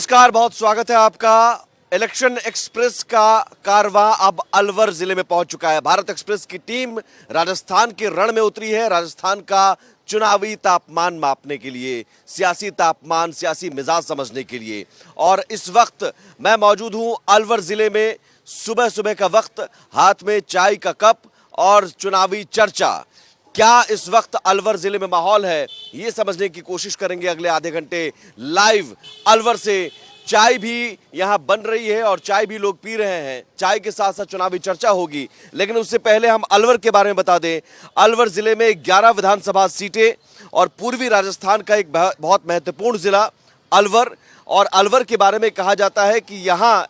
नमस्कार, बहुत स्वागत है आपका। इलेक्शन एक्सप्रेस का कारवां अब अलवर जिले में पहुंच चुका है। भारत एक्सप्रेस की टीम राजस्थान के रण में उतरी है, राजस्थान का चुनावी तापमान मापने के लिए, सियासी तापमान, सियासी मिजाज समझने के लिए। और इस वक्त मैं मौजूद हूं अलवर जिले में। सुबह सुबह का वक्त, हाथ में चाय का कप और चुनावी चर्चा। क्या इस वक्त अलवर जिले में माहौल है, ये समझने की कोशिश करेंगे अगले आधे घंटे लाइव अलवर से। चाय भी यहां बन रही है और चाय भी लोग पी रहे हैं। चाय के साथ साथ चुनावी चर्चा होगी, लेकिन उससे पहले हम अलवर के बारे में बता दें। अलवर जिले में 11 विधानसभा सीटें और पूर्वी राजस्थान का एक बहुत महत्वपूर्ण जिला अलवर। और अलवर के बारे में कहा जाता है कि यहां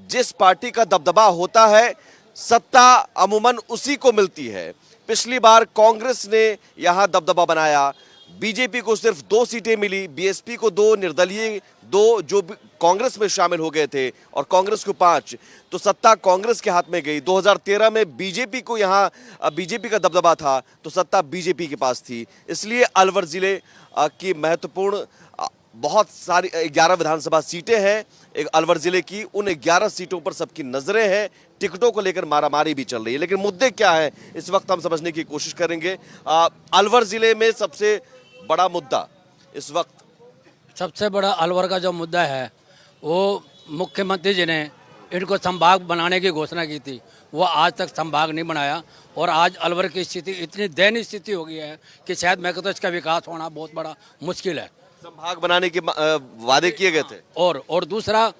जिस पार्टी का दबदबा होता है, सत्ता अमूमन उसी को मिलती है। पिछली बार कांग्रेस ने यहां दबदबा बनाया, बीजेपी को सिर्फ 2 सीटें मिली, बीएसपी को 2, निर्दलीय 2 जो कांग्रेस में शामिल हो गए थे, और कांग्रेस को 5। तो सत्ता कांग्रेस के हाथ में गई। 2013 में बीजेपी को यहां बीजेपी का दबदबा था, तो सत्ता बीजेपी के पास थी। इसलिए अलवर जिले की महत्वपूर्ण बहुत सारी 11 विधानसभा सीटें हैं एक अलवर जिले की। उन 11 सीटों पर सबकी नजरें हैं। टिकटों को लेकर मारामारी भी चल रही है, लेकिन मुद्दे क्या है इस वक्त हम समझने की कोशिश करेंगे। अलवर जिले में सबसे बड़ा मुद्दा इस वक्त, सबसे बड़ा अलवर का जो मुद्दा है वो मुख्यमंत्री जी ने इनको संभाग बनाने की घोषणा की थी, वो आज तक संभाग नहीं बनाया। और आज अलवर की स्थिति इतनी दयनीय स्थिति हो गई है कि शायद मैं कहता हूं इसका विकास होना बहुत बड़ा मुश्किल है। संभाग बनाने के वादे किए गए थे। और दूसरा,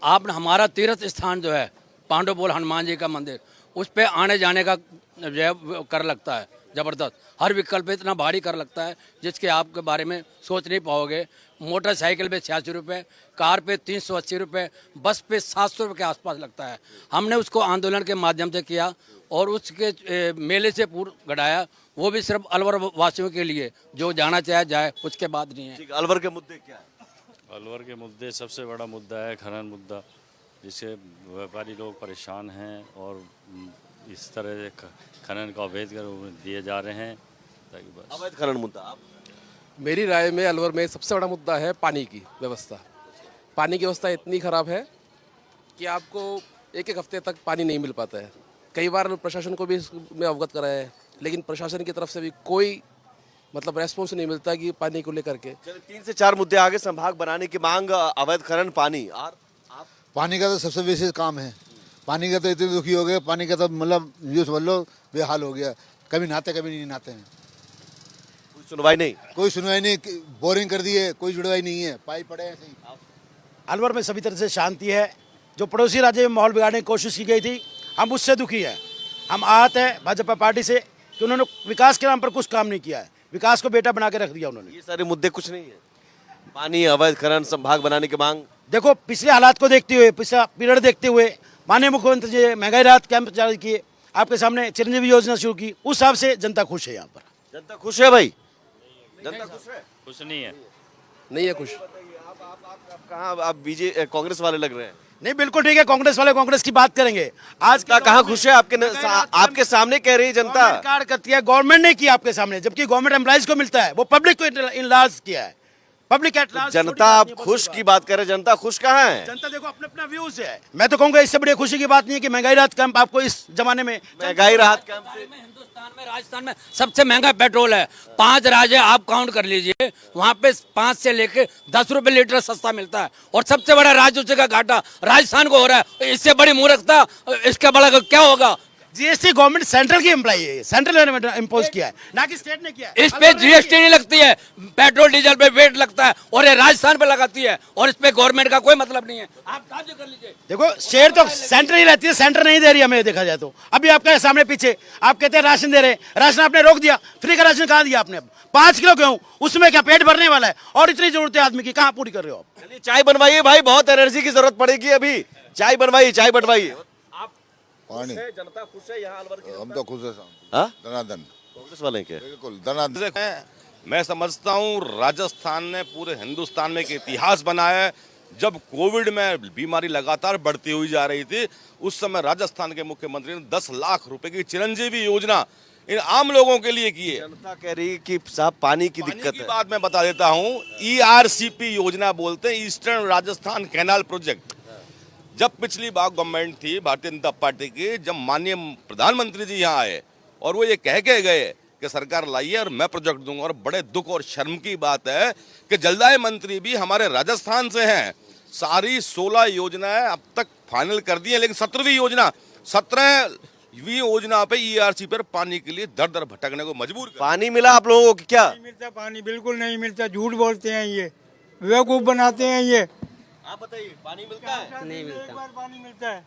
आपने हमारा तीर्थ स्थान जो है पांडुपोल हनुमान जी का मंदिर, उस पे आने जाने का जो है कर लगता है ज़बरदस्त। हर विकल्प पे इतना भारी कर लगता है जिसके आपके बारे में सोच नहीं पाओगे। मोटरसाइकिल पे 86 रुपये, कार पे 380 रुपये, बस पे 700 रुपये के आसपास लगता है। हमने उसको आंदोलन के माध्यम से किया और उसके मेले से पूर्व घटाया, वो भी सिर्फ अलवर वासियों के लिए, जो जाना चाहे जाए, उसके बाद नहीं है। अलवर के मुद्दे क्या है? अलवर के मुद्दे, सबसे बड़ा मुद्दा है खनन मुद्दा, जिससे व्यापारी लोग परेशान हैं और इस तरह से खनन को अवैध कर दिए जा रहे हैं। अवैध खनन मुद्दा, मेरी राय में अलवर में सबसे बड़ा मुद्दा है पानी की व्यवस्था। पानी की व्यवस्था इतनी ख़राब है कि आपको एक हफ्ते तक पानी नहीं मिल पाता है। कई बार प्रशासन को भी इसमें अवगत कराया है, लेकिन प्रशासन की तरफ से भी कोई रेस्पॉन्स नहीं मिलता कि पानी को लेकर के। 3 से 4 मुद्दे आगे, संभाग बनाने की मांग, अवैध खनन, पानी। और पानी का तो सबसे विशेष काम है। पानी का तो इतने दुखी हो गए, पानी का तो यूँ समझ लो बेहाल हो गया। कभी नहाते कभी नहीं नहाते हैं। कोई सुनवाई नहीं, बोरिंग कर दिए, कोई जुड़वाई नहीं है, पाइप पड़े ऐसे ही। अलवर में सभी तरह से शांति है। जो पड़ोसी राज्य में माहौल बिगाड़ने की कोशिश की गई थी, हम उससे दुखी हैं। हम आहत हैं भाजपा पार्टी से कि उन्होंने विकास के नाम पर कुछ काम नहीं किया है। विकास को बेटा बना के रख दिया उन्होंने। ये सारे मुद्दे कुछ नहीं है। पानी, अवैध खनन, संभाग बनाने की मांग। देखो, पिछले हालात को देखते हुए, पिछला पीरियड देखते हुए माननीय मुख्यमंत्री जी महंगाई राहत कैंप जारी किए, आपके सामने चिरंजीवी योजना शुरू की। उस हिसाब से जनता खुश है। यहाँ पर जनता खुश है भाई? जनता खुश है? कुछ नहीं है, नहीं है खुश। आप कहाँ, आप कांग्रेस वाले लग रहे हैं? नहीं, बिल्कुल ठीक है। कांग्रेस वाले कांग्रेस की बात करेंगे। आज कहाँ खुश है? आपके सामने कह रही है जनता। कार्ड करती है गवर्नमेंट ने किया आपके सामने, जबकि गवर्नमेंट एम्प्लॉइज को मिलता है, वो पब्लिक को इनलाज किया है। Public at large. जनता, आप खुश की बात कर रहे, जनता खुश कहाँ है? जनता देखो अपने अपना व्यूज है। मैं तो कहूंगा इससे बड़ी खुशी की बात नहीं है कि महंगाई राहत कैंप आपको इस जमाने में, महंगाई राहत कैंप से हिंदुस्तान में, राजस्थान में सबसे महंगा पेट्रोल है। 5 राज्य आप काउंट कर लीजिए, वहाँ पे 5 से लेके 10 रुपए लीटर सस्ता मिलता है। और सबसे बड़ा राज्य का घाटा राजस्थान को हो रहा है। इससे बड़ी मूर्खता इसका बड़ा क्या होगा? जीएसटी गवर्नमेंट सेंट्रल की एम्प्लॉई है, सेंट्रल ने इम्पोज किया है, ना कि स्टेट ने किया है। इस पे जीएसटी नहीं लगती है, पेट्रोल डीजल पे वेट लगता है, और ये राजस्थान पे लगाती है, और इस पे गवर्नमेंट का कोई मतलब नहीं है। आप कार्य कर लीजिए। देखो, शेयर तो सेंटर ही रहती है, सेंटर नहीं दे रही हमें, देखा जाए तो। अभी आपके सामने पीछे आप कहते हैं राशन दे रहे, राशन आपने रोक दिया। फ्री का राशन कहाँ दिया आपने? 5 किलो गेहूं, उसमें क्या पेट भरने वाला है? और इतनी जरूरत है आदमी की, कहाँ पूरी कर रहे हो आप? चलिए चाय बनवाइए भाई, बहुत एनर्जी की जरूरत पड़ेगी अभी। चाय बनवाइए, चाय बनवाइए। पानी, जनता खुश है यहाँ अलवर की? हम तो खुश है। दनादन कांग्रेस वाले क्या? बिल्कुल दनादन। मैं समझता हूँ राजस्थान ने पूरे हिंदुस्तान में एक इतिहास बनाया है। जब कोविड में बीमारी लगातार बढ़ती हुई जा रही थी, उस समय राजस्थान के मुख्यमंत्री ने 10 लाख रुपए की चिरंजीवी योजना इन आम लोगों के लिए किए। जनता कह रही है कि साहब पानी की दिक्कत की है। बात मैं बता देता हूँ, ERCP योजना बोलते हैं, ईस्टर्न राजस्थान कैनाल प्रोजेक्ट। जब पिछली बार गवर्नमेंट थी भारतीय जनता पार्टी की, जब माननीय प्रधानमंत्री जी यहाँ आए और वो ये कह के गए कि सरकार लाइए और मैं प्रोजेक्ट दूंगा, और बड़े दुख और शर्म की बात है कि जलदाय मंत्री भी हमारे राजस्थान से हैं। सारी 16 योजनाएं अब तक फाइनल कर दी है, लेकिन 17वीं योजना 17वीं योजना पे ERCP पर पानी के लिए दर दर भटकने को मजबूर कर। पानी मिला आप लोगों को क्या? नहीं मिलता पानी, बिल्कुल नहीं मिलता। झूठ बोलते हैं, ये बेवकूफ बनाते हैं ये। आप बताइए, पानी मिलता है? नहीं मिलता। एक बार पानी मिलता है।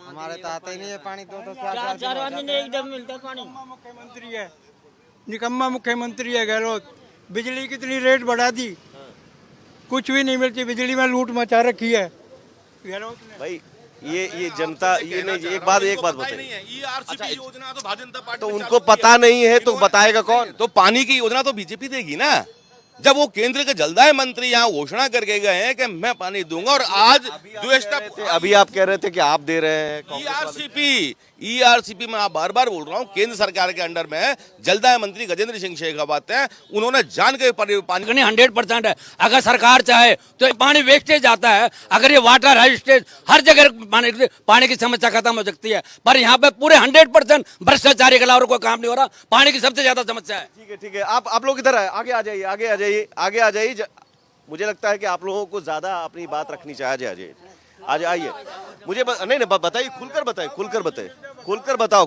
हमारे तो आता ही नहीं है पानी। तो चार दिन एकदम मिलता है पानी। मुख्यमंत्री है, निकम्मा मुख्यमंत्री है गहलोत। बिजली कितनी रेट बढ़ा दी, कुछ भी नहीं मिलती। बिजली में लूट मचा रखी है गहलोत ने। भाई ये जनता, ये नहीं, एक बात बताइए, ERCP योजना तो भारतीय जनता पार्टी तो ने उनको चालू की पता नहीं है तो बताएगा कौन? तो पानी की योजना तो बीजेपी देगी ना। जब वो केंद्र के जलदाय मंत्री यहाँ घोषणा करके गए हैं कि मैं पानी दूंगा, और आज अभी आप कह रहे थे कि आप दे रहे हैं कांग्रेस वाले। ERCP में आप बार बार बोल रहा हूँ, केंद्र सरकार के अंडर में है। जलदाय मंत्री गजेंद्र सिंह शेखावत हैं, उन्होंने जान के पानी 100% है। अगर सरकार चाहे तो पानी वेस्टेज जाता है। अगर ये वाटर वेस्टेज, हर जगह पानी की समस्या खत्म हो सकती है, पर यहाँ पे पूरे 100% भ्रष्टाचारी के अलावा कोई काम नहीं हो रहा। पानी की सबसे ज्यादा समस्या है। ठीक है, आप लोग इधर आए, आगे आ जाइए। मुझे लगता है कि आप लोगों को ज्यादा अपनी बात रखनी चाहिए। आज आइए, मुझे नहीं बताइए, खुलकर बताओ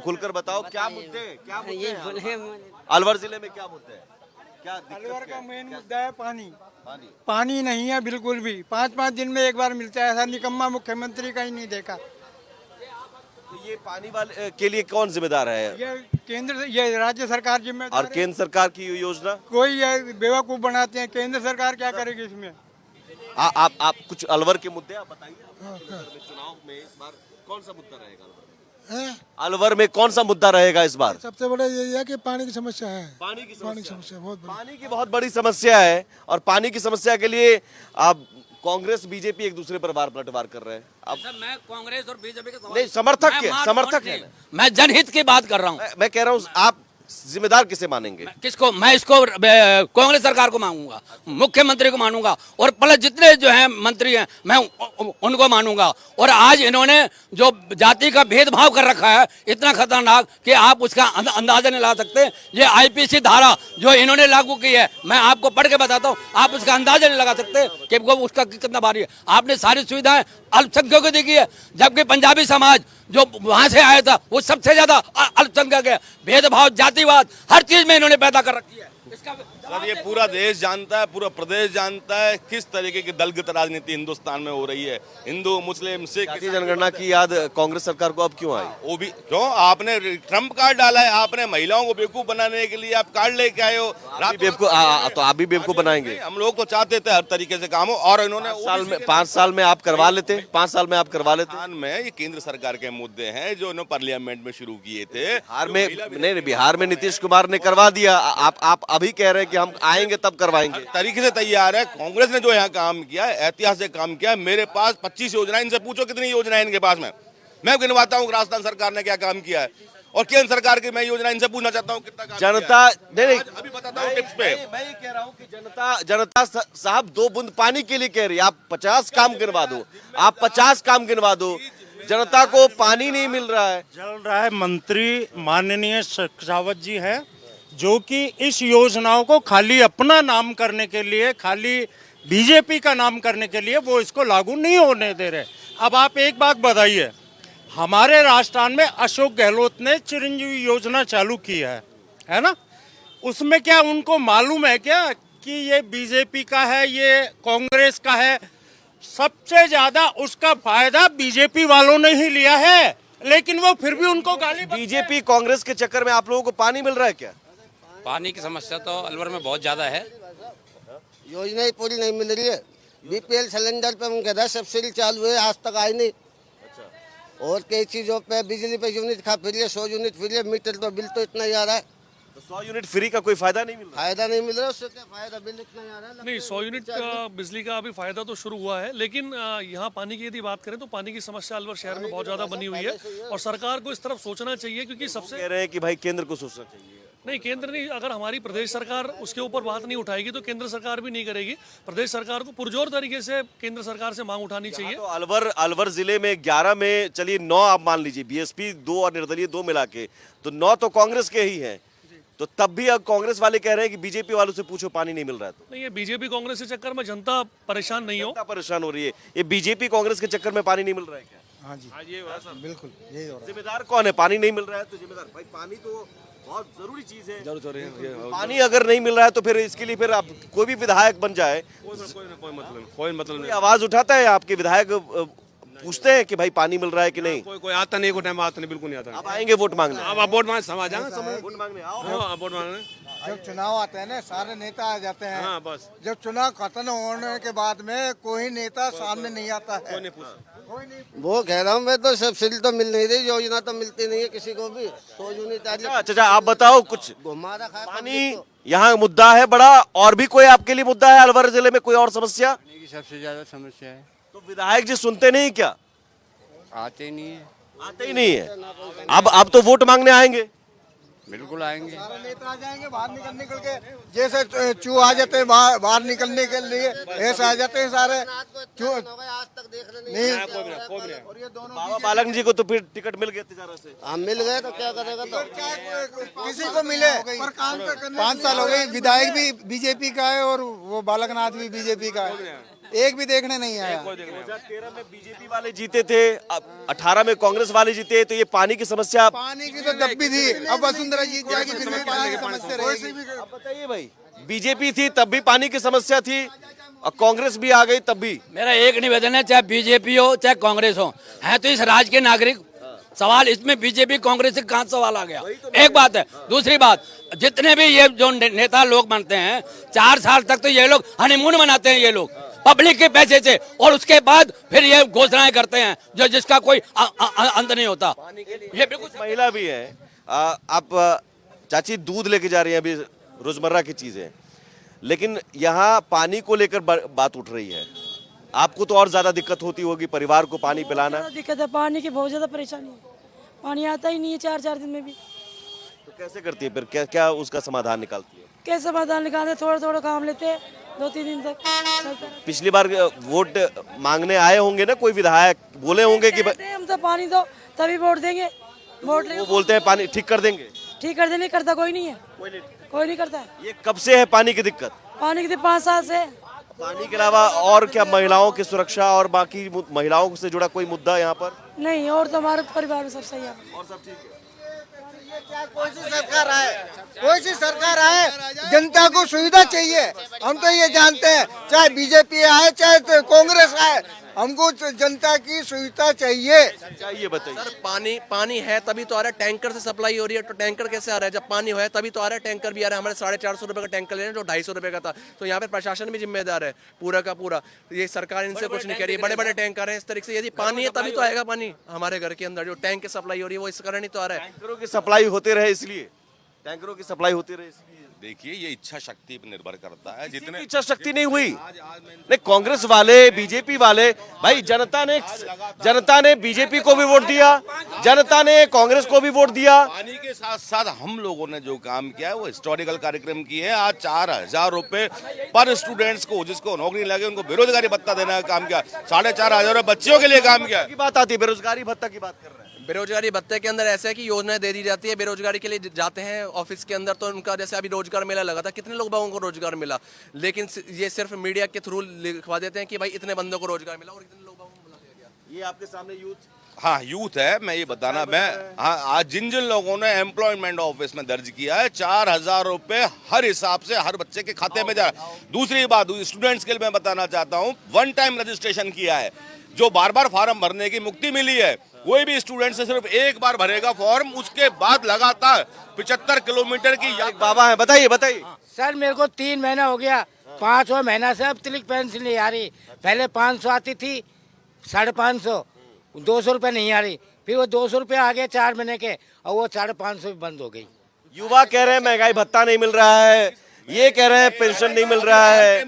क्या मुद्दे हैं? अलवर जिले में क्या मुद्दे हैं? क्या दिक्कत अलवर क्या का है? मेन मुद्दा है पानी नहीं है बिल्कुल भी। 5-5 दिन में एक बार मिलता है। ऐसा निकम्मा मुख्यमंत्री का ही नहीं देखा। तो ये पानी वाले के लिए कौन जिम्मेदार है? ये राज्य सरकार जिम्मेदार और है। केंद्र सरकार की योजना कोई ये बेवकूफ बनाते हैं। केंद्र सरकार क्या करेगी इसमें? आप कुछ अलवर के मुद्दे आप बताइए। चुनाव में इस बार कौन सा मुद्दा रहेगा अलवर में? कौन सा मुद्दा रहेगा इस बार? सबसे बड़ा यही है कि पानी की समस्या है। पानी की समस्या बहुत बड़ी। पानी की बहुत बड़ी समस्या है, और पानी की समस्या के लिए आप कांग्रेस बीजेपी एक दूसरे पर पलटवार कर रहे हैं। अब मैं कांग्रेस और बीजेपी के नहीं, समर्थक है। मैं जनहित की बात कर रहा हूँ। मैं कह रहा हूँ, आप जिम्मेदार किसे मानेंगे? किसको? मैं इसको कांग्रेस सरकार को मानूंगा, मुख्यमंत्री को मानूंगा, और प्लस जितने जो हैं मंत्री हैं मैं उनको मानूंगा। और आज इन्होंने जो जाति का भेदभाव कर रखा है इतना खतरनाक कि आप उसका अंदाजा नहीं लगा सकते। ये IPC धारा जो इन्होंने लागू की है, मैं आपको पढ़ के बताता हूँ, आप उसका अंदाजा नहीं लगा सकते कि वो उसका कितना भारी है। आपने सारी सुविधाएं अल्पसंख्यकों को दी है, जबकि पंजाबी समाज जो वहां से आया था वो सबसे ज्यादा अल्पसंख्यक है। भेदभाव, जातिवाद, हर चीज में इन्होंने पैदा कर रखी है। इसका सर, ये पूरा देश जानता है, पूरा प्रदेश जानता है किस तरीके की दलगत राजनीति हिंदुस्तान में हो रही है। हिंदू, मुस्लिम, सिख, जातीय जनगणना की याद कांग्रेस सरकार को अब क्यों आई? वो भी क्यों? आपने ट्रम्प कार्ड डाला है, आपने महिलाओं को बेवकूफ बनाने के लिए आप कार्ड लेके आए हो। तो आप भी बेवकूफ बनाएंगे? हम लोग तो चाहते थे हर तरीके से काम हो, और इन्होंने 5 साल में आप करवा लेते। 5 साल में आप करवा लेते। राजस्थान में ये केंद्र सरकार के मुद्दे हैं जो इन्होंने पार्लियामेंट में शुरू किए थे। बिहार में नीतीश कुमार ने करवा दिया। आप अभी कह रहे हैं कि हम आएंगे तब करवाएंगे। तरीके से तैयार है। कांग्रेस ने जो यहाँ काम किया है, ऐतिहासिक काम किया है। मेरे पास 25 योजनाएं, इनसे पूछो कितनी योजनाएं इनके पास में। मैं गिनवाता हूँ राजस्थान सरकार ने क्या काम किया है, और केंद्र सरकार की मैं योजना इनसे पूछना चाहता हूँ कितना काम जनता नहीं, अभी बताता हूँ टिप्स पे। मैं ये कह रहा हूँ कि जनता साहब 2 बूंद पानी के लिए कह रही है। आप 50 काम गिनवा दो, आप 50 काम गिनवा दो, जनता को पानी नहीं मिल रहा है। चल रहा है। मंत्री माननीय शेखावत जी हैं, जो कि इस योजनाओं को खाली अपना नाम करने के लिए, खाली बीजेपी का नाम करने के लिए वो इसको लागू नहीं होने दे रहे। अब आप एक बात बताइए, हमारे राजस्थान में अशोक गहलोत ने चिरंजीवी योजना चालू की है ना? उसमें क्या उनको मालूम है क्या कि ये बीजेपी का है, ये कांग्रेस का है? सबसे ज्यादा उसका फायदा बीजेपी वालों ने ही लिया है, लेकिन वो फिर भी उनको गाली। बीजेपी कांग्रेस के चक्कर में आप लोगों को पानी मिल रहा है क्या? पानी की समस्या तो अलवर में बहुत ज्यादा है। योजना ही पूरी नहीं मिल रही है। BPL सिलेंडर पे हम कहते हैं सब्सिडी चालू है, आज तक आई नहीं। और कई चीजों पे बिजली पे यूनिट खा फिर 100 यूनिट फिर मीटर, तो बिल तो इतना ही आ रहा है। तो 100 यूनिट फ्री का कोई फायदा नहीं मिल रहा? फायदा नहीं मिल रहा, उससे क्या फायदा, बिल इतना ही आ रहा है। नहीं, 100 यूनिट बिजली का अभी फायदा तो शुरू हुआ है, लेकिन यहाँ पानी की यदि बात करें तो पानी की समस्या अलवर शहर में बहुत ज़्यादा बनी हुई है और सरकार को इस तरफ सोचना चाहिए, क्योंकि सबसे कह रहे हैं कि भाई केंद्र को सोचना चाहिए। नहीं, केंद्र नहीं, अगर हमारी प्रदेश सरकार उसके ऊपर बात नहीं उठाएगी तो केंद्र सरकार भी नहीं करेगी। प्रदेश सरकार को पुरजोर तरीके से केंद्र सरकार से मांग उठानी चाहिए। तो अलवर जिले में 11 में, चलिए 9 आप मान लीजिए, बीएसपी 2 और निर्दलीय 2 मिला के, तो 9 तो कांग्रेस के ही हैं। तो तब भी अब कांग्रेस वाले कह रहे हैं कि बीजेपी वालों से पूछो पानी नहीं मिल रहा है। तो नहीं, ये बीजेपी कांग्रेस के चक्कर में जनता परेशान नहीं हो, जनता परेशान हो रही है। ये बीजेपी कांग्रेस के चक्कर में पानी नहीं मिल रहा है क्या? हाँ जी, बिल्कुल यही हो रहा जिम्मेदार कौन है? पानी नहीं मिल रहा है तो जिम्मेदार भाई, पानी तो बहुत जरूरी चीज है। पानी अगर नहीं मिल रहा है तो फिर इसके लिए फिर आप कोई भी विधायक बन जाए, कोई मतलब कोई आवाज उठाता है? आपके विधायक पूछते हैं कि भाई पानी मिल रहा है कि नहीं? कोई आता नहीं, कोई टाइम आता नहीं, बिल्कुल नहीं आता। आप आएंगे वोट मांगने? अब वोट मांगने समाज वोट मांगने आओ। वोट मांगने। जब चुनाव आते हैं ना, सारे नेता आ जाते हैं। हाँ, बस। जब चुनाव खत्म होने के बाद में कोई नेता सामने नहीं आता है। वो कह रहा हूँ मैं, तो सब्सिडी तो मिल नहीं रही, योजना तो मिलती नहीं है किसी को भी। 100 यूनिट अच्छा, आप बताओ कुछ। घुमा रखा है पानी यहाँ मुद्दा है बड़ा, और भी कोई आपके लिए मुद्दा है अलवर जिले में? कोई और समस्या? पानी की सबसे ज्यादा समस्या है। तो विधायक जी सुनते नहीं क्या? आते ही नहीं है। आते ही नहीं है। अब तो वोट मांगने आएंगे। बिल्कुल आएंगे। सारे नेता आ जाएंगे बाहर निकल के, जैसे चूहे आ जाते हैं बाहर निकलने के लिए, ऐसे आ जाते हैं सारे चूहे। आज तक देख रहे नहीं, और ये दोनों बाबा बालक जी को तो फिर टिकट मिल गया तिजारा से। हम मिल गए तो क्या करेगा? तो किसी को मिले पर काम तो करने 5 साल हो गए। विधायक भी बीजेपी का है और वो बालकनाथ भी बीजेपी का है, एक भी देखने नहीं आया। 2013 में बीजेपी वाले जीते थे, 18 में कांग्रेस वाले जीते, तो ये पानी की समस्या, पानी की तो तब भी थी, अब वसुंधरा जीत जाएगी फिर भी पानी की समस्या रहेगी। अब बताइए भाई, बीजेपी थी तब भी पानी की समस्या थी और कांग्रेस भी आ गई तब भी। मेरा एक निवेदन है, चाहे बीजेपी हो चाहे कांग्रेस हो, है तो इस राज्य के नागरिक। सवाल इसमें बीजेपी कांग्रेस से कहाँ सवाल आ गया? एक बात है। दूसरी बात, जितने भी ये जो नेता लोग बनते हैं, 4 साल तक तो ये लोग हनीमून मनाते हैं, ये लोग पब्लिक के पैसे से, और उसके बाद फिर ये घोषणाएं करते हैं जो जिसका कोई अंत नहीं होता। ये बिल्कुल महिला भी है। आप चाची दूध लेके जा रही हैं, अभी रोजमर्रा की चीजें, लेकिन यहाँ पानी को लेकर बात उठ रही है। आपको तो और ज्यादा दिक्कत होती होगी परिवार को पानी पिलाना। दिक्कत है, पानी की बहुत ज्यादा परेशानी है, पानी आता ही नहीं है 4-4 दिन में भी। तो कैसे करती है फिर? क्या उसका समाधान निकालती है? कैसे समाधान निकालते? थोड़ा काम लेते हैं, 2-3 दिन तक चलता रहता है। पिछली बार वोट मांगने आए होंगे ना कोई विधायक, बोले होंगे कि कहते हैं हम तो पानी दो तभी वोट देंगे, वोट ले वो बोलते हैं पानी ठीक कर देंगे। ठीक कर देने, करता कोई नहीं है, कोई नहीं करता है। ये कब से है पानी की दिक्कत? पानी की 5 साल से। पानी के अलावा और क्या महिलाओं की सुरक्षा और बाकी महिलाओं से जुड़ा कोई मुद्दा यहाँ पर? नहीं, और तो हमारे परिवार में सब सही है, और सब ठीक है। कोई सी सरकार आए, कोई सी सरकार आए, जनता को सुविधा चाहिए। हम तो ये जानते हैं, चाहे बीजेपी आए चाहे कांग्रेस आए, हमको जनता की सुविधा चाहिए। बताइए। पानी है तभी तो आ रहा है, टैंकर से सप्लाई हो रही है, तो टैंकर कैसे आ रहा है? जब पानी है तभी तो आ रहा है, टैंकर भी आ रहा है। हमारे 450 रुपए का टैंकर ले रहे हैं जो 250 रुपए का था। तो यहाँ पे प्रशासन भी जिम्मेदार है पूरा का पूरा। ये सरकार इनसे कुछ नहीं कह रही है, बड़े बड़े टैंकर हैं इस तरीके से। यदि पानी है तभी तो आएगा पानी हमारे घर के अंदर। जो टैंक की सप्लाई हो रही है वो इस कारण ही तो आ रहा है। टैंकरों की सप्लाई होते रहे इसलिए, टैंकरों की सप्लाई होती रहे इसलिए। देखिए, ये इच्छा शक्ति पर निर्भर करता है। जितने इच्छा शक्ति नहीं हुई, नहीं कांग्रेस वाले, बीजेपी वाले, भाई जनता ने बीजेपी को भी वोट दिया, जनता ने कांग्रेस को भी वोट दिया। पानी के साथ साथ हम लोगों ने जो काम किया है वो हिस्टोरिकल कार्यक्रम की है। आज 4000 रुपए पर स्टूडेंट्स को, जिसको नौकरी लगे उनको बेरोजगारी भत्ता देने का काम किया। 4500 बच्चियों के लिए काम किया। की बात आती है, बेरोजगारी भत्ता की बात कर रहे हैं। बेरोजगारी भत्ते के अंदर ऐसा है कि योजनाएं दे दी जाती है, बेरोजगारी के लिए जाते हैं ऑफिस के अंदर, तो उनका जैसे अभी रोजगार मेला लगा था, कितने लोगों को रोजगार मिला, लेकिन ये सिर्फ मीडिया के थ्रू लिखवा देते हैं कि भाई इतने बंदों को रोजगार मिला और इतने लोगों को मिला दिया। ये आपके सामने यूथ, हाँ यूथ है। मैं ये बताना, हाँ आज जिन लोगों ने एम्प्लॉयमेंट ऑफिस में दर्ज किया है, 4000 रुपए हर हिसाब से हर बच्चे के खाते में जा रहा है। दूसरी बात स्टूडेंट्स के लिए मैं बताना चाहता हूँ, 1 टाइम रजिस्ट्रेशन किया है, जो बार फॉर्म भरने की मुक्ति मिली है, कोई भी स्टूडेंट से सिर्फ एक बार भरेगा फॉर्म, उसके बाद लगातार 75 किलोमीटर की। बाबा है, बताइए। सर मेरे को 3 महीना हो गया, 5वां महीना से अब तिलक पेंशन नहीं आ रही। पहले 500 आती थी, 550, 200 रुपये नहीं आ रही, फिर वो 200 रुपये आ गए 4 महीने के, और वो 550 भी बंद हो गई। युवा कह रहे हैं महंगाई भत्ता नहीं मिल रहा है, ये कह रहे हैं पेंशन नहीं मिल रहा है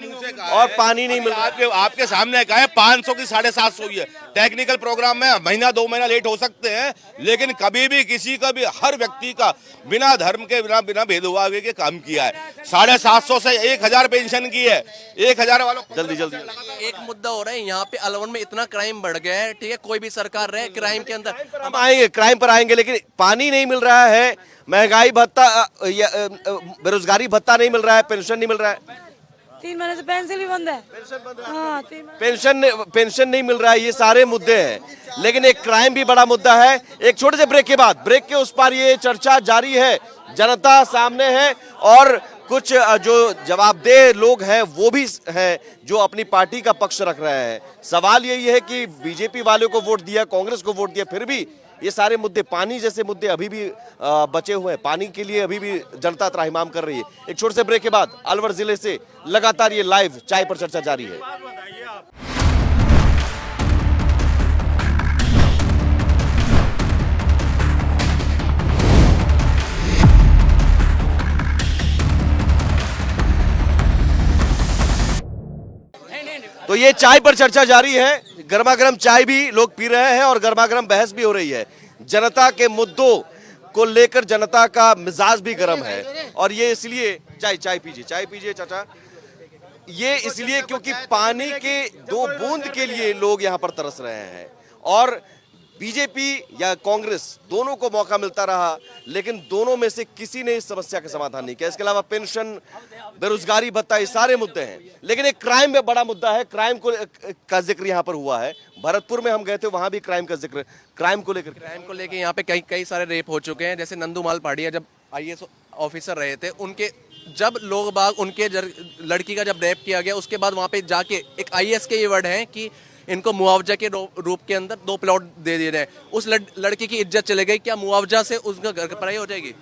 और पानी नहीं मिल रहा है। आपके सामने कहा है 500 की 750 हुई है। टेक्निकल प्रोग्राम में महीना 2 महीना लेट हो सकते हैं, लेकिन कभी भी किसी का भी हर व्यक्ति का बिना धर्म के बिना भेदभाव के काम किया है। 750 से 1000 पेंशन की है, 1000 वालों जल्दी एक मुद्दा हो रहा है यहाँ पे अलवर में इतना क्राइम बढ़ गया है, ठीक है, कोई भी सरकार रहे क्राइम के अंदर हम आएंगे, क्राइम पर आएंगे, लेकिन पानी नहीं मिल रहा है, महंगाई भत्ता बेरोजगारी भत्ता नहीं मिल रहा है, पेंशन नहीं मिल रहा है, 3 महीने से पेंशन भी बंद है। हाँ, 3 पेंशन नहीं मिल रहा है, ये सारे मुद्दे हैं। लेकिन एक क्राइम भी बड़ा मुद्दा है। एक छोटे से ब्रेक के बाद, ब्रेक के उस पार ये चर्चा जारी है, जनता सामने है और कुछ जो जवाबदेह लोग हैं वो भी हैं जो अपनी पार्टी का पक्ष रख रहे हैं। सवाल यही है कि बीजेपी वालों को वोट दिया, कांग्रेस को वोट दिया, फिर भी ये सारे मुद्दे, पानी जैसे मुद्दे अभी भी बचे हुए हैं। पानी के लिए अभी भी जनता त्राहिमाम कर रही है। एक छोटे से ब्रेक के बाद अलवर जिले से लगातार ये लाइव चाय पर चर्चा जारी है। तो ये चाय पर चर्चा जारी है, गर्मा गर्म चाय भी लोग पी रहे हैं और गर्मा गर्म बहस भी हो रही है। जनता के मुद्दों को लेकर जनता का मिजाज भी गर्म है और ये इसलिए चाय पीजिए चाचा, ये इसलिए क्योंकि पानी के 2 बूंद के लिए लोग यहाँ पर तरस रहे हैं और बीजेपी या कांग्रेस दोनों को मौका मिलता रहा, लेकिन दोनों में से किसी ने इस समस्या का समाधान नहीं किया। इसके अलावा पेंशन, बेरोजगारी भत्ता, ये सारे मुद्दे हैं। लेकिन एक क्राइम में बड़ा मुद्दा है, क्राइम का जिक्र यहाँ पर हुआ है। भरतपुर में हम गए थे, वहां भी क्राइम का जिक्र, क्राइम को लेकर यहाँ पे कई सारे रेप हो चुके हैं। जैसे नंदूमाल पाड़िया जब IAS ऑफिसर रहे थे, उनके जब लोग बाग उनके लड़की का जब रेप किया गया, उसके बाद वहाँ पे जाके एक IAS के ये वर्ड है कि इनको मुआवजा के रूप के अंदर 2 प्लॉट दे दिए गए। उस लड़की की इज्जत चले गई, क्या मुआवजा से उसका घर की पढ़ाई हो जाएगी?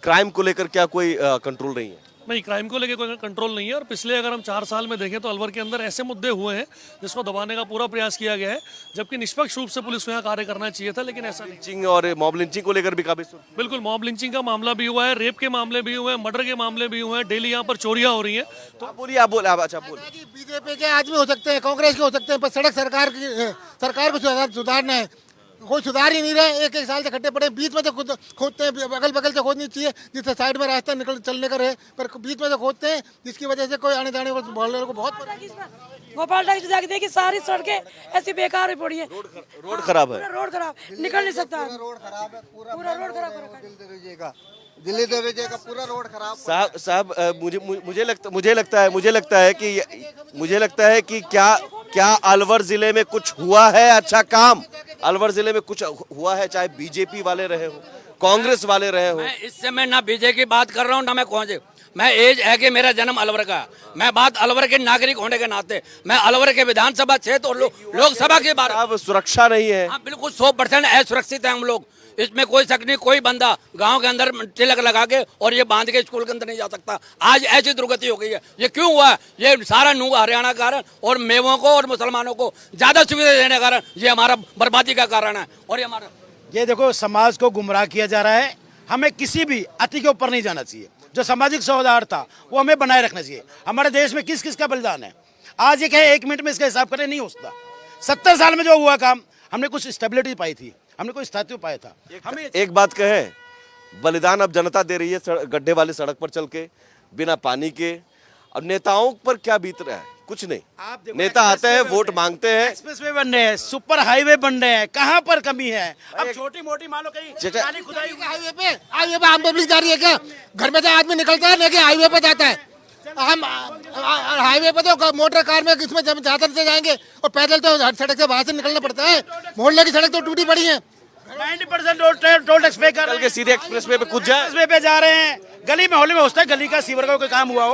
क्राइम को लेकर क्या कोई कंट्रोल नहीं है? नहीं, क्राइम को लेकर कोई कंट्रोल नहीं है। और पिछले अगर हम 4 साल में देखें तो अलवर के अंदर ऐसे मुद्दे हुए हैं जिसको दबाने का पूरा प्रयास किया गया है, जबकि निष्पक्ष रूप से पुलिस को यहाँ कार्य करना चाहिए था, लेकिन ऐसा लिंचिंग और मॉब लिंचिंग को लेकर भी काफी बिल्कुल मॉब लिंचिंग का मामला भी हुआ है, रेप के मामले भी हुए हैं, मर्डर के मामले भी हुए हैं, डेली यहाँ पर चोरियां हो रही हैं। तो आप बोलिए अच्छा बोलिए। बीजेपी के आदमी हो सकते हैं, कांग्रेस के हो सकते हैं, पर सड़क सरकार को सुधारना है। कोई सुधार ही नहीं रहे, एक साल से खड्डे पड़े, बीच में से खोदते हैं, अगल बगल से खोदनी चाहिए जिससे साइड में रास्ता चलने का रहे, पर बीच में से खोदते हैं जिसकी वजह से कोई आने जाने वाले को बहुत गोपाल टाइम जाके देखिए, सारी सड़कें ऐसी बेकार हुई पड़ी है, रोड खराब है, रोड खराब, निकल नहीं सकता, रोड खराब है, पूरा रोड खराब, दिल्ली देवे का पूरा रोड खराब। साहब मुझे लगता है कि क्या अलवर जिले में कुछ हुआ है अच्छा काम? अलवर जिले में कुछ हुआ है, चाहे बीजेपी वाले रहे हो, कांग्रेस वाले रहे हो? मैं इस समय ना बीजेपी की बात कर रहा हूँ ना मैं कांग्रेस। मैं एज है कि मेरा जन्म अलवर का, मैं बात अलवर के नागरिक होने के नाते, मैं अलवर के विधानसभा क्षेत्र और लोकसभा की बात। अब सुरक्षा नहीं है? हाँ बिल्कुल 100% असुरक्षित है हम लोग, इसमें कोई शक नहीं। कोई बंदा गांव के अंदर तिलक लगा के और ये बांध के स्कूल के अंदर नहीं जा सकता। आज ऐसी दुर्गति हो गई है। ये क्यों हुआ? ये सारा नूंह हरियाणा का कारण और मेवों को और मुसलमानों को ज्यादा सुविधा देने का कारण, ये हमारा बर्बादी का कारण है। और ये हमारा, ये देखो, समाज को गुमराह किया जा रहा है। हमें किसी भी अति के ऊपर नहीं जाना चाहिए। जो सामाजिक सौहार्द था वो हमें बनाए रखना चाहिए। हमारे देश में किस किस का बलिदान है, आज ये कहे 1 मिनट में इसका हिसाब करें, नहीं हो सकता। 70 साल में जो हुआ काम, हमने कुछ स्टेबिलिटी पाई थी, हमने कोई स्थायित्व पाया था। हमें एक बात कहे, बलिदान अब जनता दे रही है गड्ढे वाली सड़क पर चल के, बिना पानी के। अब नेताओं पर क्या बीत रहा है? कुछ नहीं। नेता आते हैं, वोट मांगते हैं, एक्सप्रेसवे बन रहे हैं, सुपर हाईवे बन रहे हैं, कहाँ पर कमी है? अब छोटी मोटी मानो कहीं हाईवे पे आम पब्लिक जा रही है क्या? घर में से आदमी निकलता है लेकिन हाईवे पे जाता है। हम हाईवे पे तो मोटर कार में इसमें ज्यादा से जाएंगे और पैदल तो हर सड़क से बाहर से निकलना पड़ता है। मोहल्ले की सड़क तो टूटी पड़ी है। 90% टोल टैक्स पे कर के सीधे एक्सप्रेसवे पे कूद जाए, एक्सप्रेसवे पे जा रहे हैं। गली मोहल्ले में होता है, गली का सीवर का कोई काम हुआ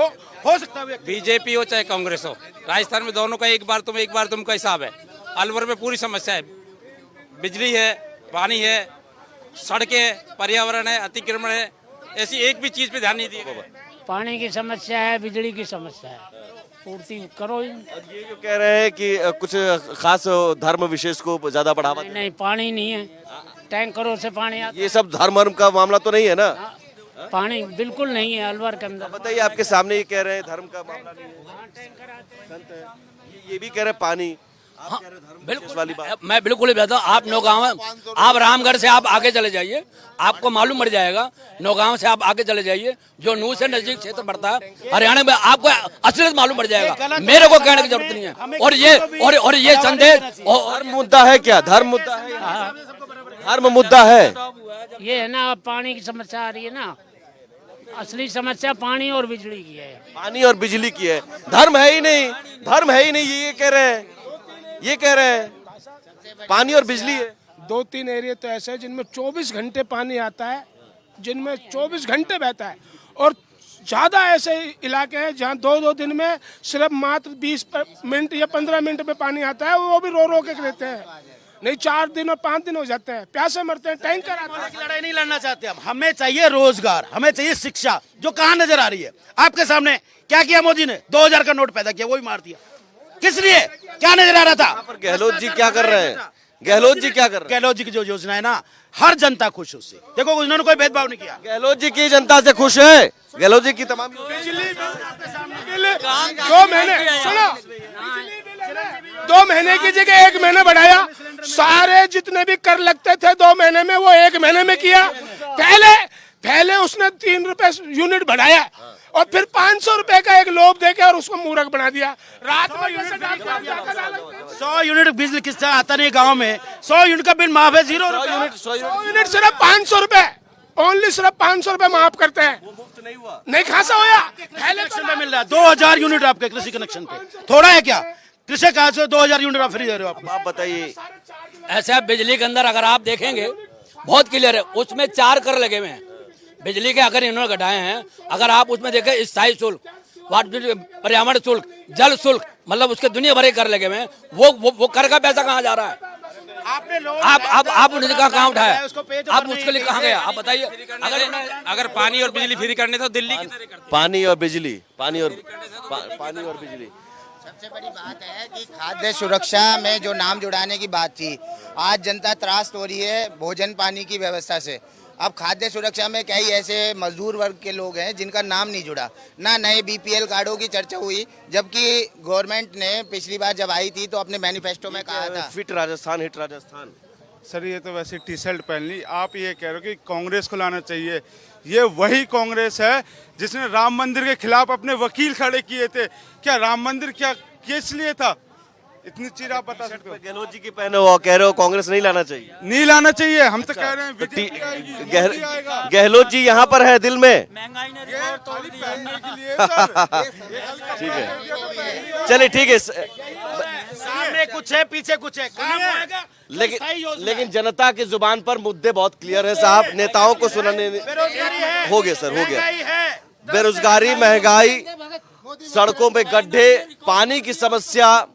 हो सकता है। बीजेपी हो चाहे कांग्रेस हो, राजस्थान में दोनों का एक बार तुम का हिसाब है। अलवर में पूरी समस्या है, बिजली है, पानी है, सड़कें, पर्यावरण है, अतिक्रमण है, ऐसी एक भी चीज पे ध्यान नहीं दिया। पानी की समस्या है, बिजली की समस्या है, पूर्ति करो। ये जो कह रहे हैं कि कुछ खास धर्म विशेष को ज्यादा बढ़ावा नहीं, पानी नहीं है। टैंकरों से पानी आता ये सब धर्म वर्म का मामला तो नहीं है ना? है। पानी बिल्कुल नहीं है अलवर के अंदर। बताइए, आपके सामने ये कह रहे हैं धर्म का मामला नहीं है, संत है। ये भी कह रहे हैं पानी, आप कह रहे हैं धर्म, बिल्कुल वाली बात। मैं बिल्कुल ही बताता हूँ। आप नौगांव, आप रामगढ़ से आप आगे चले जाइए, आपको मालूम पड़ जाएगा। नौगांव से आप आगे चले जाइए, जो नूह से नजदीक क्षेत्र पड़ता है हरियाणा में, आपको असलियत मालूम पड़ जाएगा। मेरे को कहने की जरूरत नहीं है। और ये संदेश धर्म मुद्दा है क्या? धर्म मुद्दा है, धर्म मुद्दा है। ये है ना, पानी की समस्या आ रही है ना, असली समस्या पानी और बिजली की है। पानी और बिजली की है, धर्म है ही नहीं, धर्म है ही नहीं। ये कह रहे हैं, ये कह रहे हैं पानी और बिजली है। 2-3 एरिया तो ऐसे हैं जिनमें 24 घंटे पानी आता है, जिनमें 24 घंटे बहता है, और ज़्यादा ऐसे इलाके हैं जहाँ 2-2 दिन में सिर्फ मात्र 20 मिनट या 15 मिनट में पानी आता है, वो भी रो रो के रहते हैं। नहीं 4 दिन और 5 दिन हो जाते हैं, प्यासे मरते हैं। टैंकर आता है। लड़ाई नहीं लड़ना चाहते हम, हमें चाहिए रोजगार, हमें चाहिए शिक्षा, जो कहाँ नजर आ रही है आपके सामने। क्या किया मोदी ने? 2000 का नोट पैदा किया, वो भी मार दिया। किस लिए? क्या नजर आ रहा था? पर गहलोत जी क्या कर रहे हैं? गहलोत जी क्या कर रहे हैं? गहलोत जी की जो योजना है ना, हर जनता खुश है उससे। देखो उन्होंने कोई भेदभाव नहीं किया। गहलोत जी की जनता से खुश है। गहलोत जी की तमाम बिजली बिल 2 महीने, सुनो, 2 महीने की जगह 1 महीने बढ़ाया। सारे जितने भी कर लगते थे 2 महीने में, वो 1 महीने में किया। पहले उसने 3 रुपए यूनिट बढ़ाया, और फिर 500 रुपए का एक लोभ देके और उसको मूर्ख बना दिया। रात में 100 यूनिट बिजली किससे आता नहीं गांव में? 100 यूनिट का बिल माफ है, 0 यूनिट सिर्फ 500 रुपए, ओनली सिर्फ 500 रुपए माफ करते हैं। मुफ्त नहीं हुआ, नहीं खासा होया। पहले कनेक्शन पे मिल रहा है 2000 यूनिट आपके कृषि कनेक्शन पे। थोड़ा है क्या? कृषि कहा से 2000 यूनिट आप फ्री दे रहे हो। आप बताइए। ऐसा बिजली के अंदर अगर आप देखेंगे बहुत क्लियर है, उसमें 4 कर लगे हुए हैं बिजली के। अगर इन्होंने घटाए हैं, अगर आप उसमें देखें स्थायी शुल्क, पर्यावरण शुल्क, जल शुल्क, मतलब उसके दुनिया भर के कर लगे हुए हैं। वो कर का पैसा कहाँ जा रहा है? आप उन्हें कहाँ उठाया? आप उसके लिए कहाँ गया? आप बताइए। अगर पानी और बिजली फ्री करने तो दिल्ली की तरह करते। पानी और बिजली, पानी और बिजली। सबसे बड़ी बात है कि खाद्य सुरक्षा में जो नाम जुड़ाने की बात थी, आज जनता त्रास्त हो रही है भोजन पानी की व्यवस्था से। अब खाद्य सुरक्षा में कई ऐसे मजदूर वर्ग के लोग हैं जिनका नाम नहीं जुड़ा, ना नए बीपीएल कार्डों की चर्चा हुई, जबकि गवर्नमेंट ने पिछली बार जब आई थी तो अपने मैनिफेस्टो में कहा था fit Rajasthan, hit Rajasthan. Sir ये तो वैसे टी शर्ट पहन ली, आप ये कह रहे हो कि कांग्रेस को लाना चाहिए। ये वही कांग्रेस है जिसने राम मंदिर के खिलाफ अपने वकील खड़े किए थे। क्या राम मंदिर क्या किस लिए था? इतनी चीज आप बता सकते हो? गहलोत जी की पहने हो, कह रहे हो कांग्रेस नहीं लाना चाहिए। नहीं लाना चाहिए, हम तो कह रहे हैं बीजेपी आएगी, मोदी आएगा। गहलोत जी यहाँ पर है दिल में। पहनने के लिए सर। ठीक है, चलिए ठीक है। सामने कुछ है, पीछे कुछ है, काम होएगा। लेकिन जनता की जुबान पर मुद्दे बहुत क्लियर है साहब। नेताओं को सुनाने हो गया सर, हो गया। बेरोजगारी, महंगाई, सड़कों पे गड्ढे, पानी की समस्या,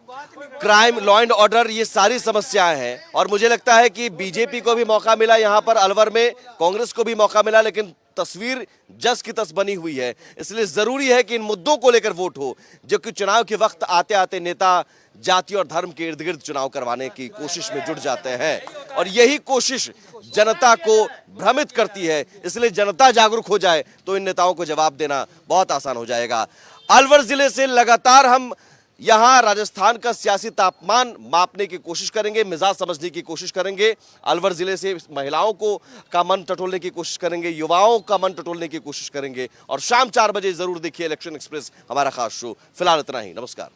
क्राइम, लॉ एंड ऑर्डर, ये सारी समस्याएं हैं। और मुझे लगता है कि बीजेपी को भी मौका मिला यहाँ पर अलवर में, कांग्रेस को भी मौका मिला, लेकिन तस्वीर जस की तस बनी हुई है। इसलिए जरूरी है कि इन मुद्दों को लेकर वोट हो, जो कि चुनाव के वक्त आते आते नेता जाति और धर्म के इर्द गिर्द चुनाव करवाने की कोशिश में जुट जाते हैं, और यही कोशिश जनता को भ्रमित करती है। इसलिए जनता जागरूक हो जाए तो इन नेताओं को जवाब देना बहुत आसान हो जाएगा। अलवर जिले से लगातार हम यहाँ राजस्थान का सियासी तापमान मापने की कोशिश करेंगे, मिजाज समझने की कोशिश करेंगे। अलवर जिले से महिलाओं का मन टटोलने की कोशिश करेंगे, युवाओं का मन टटोलने की कोशिश करेंगे। और शाम 4 बजे जरूर देखिए इलेक्शन एक्सप्रेस, हमारा खास शो। फिलहाल इतना ही, नमस्कार।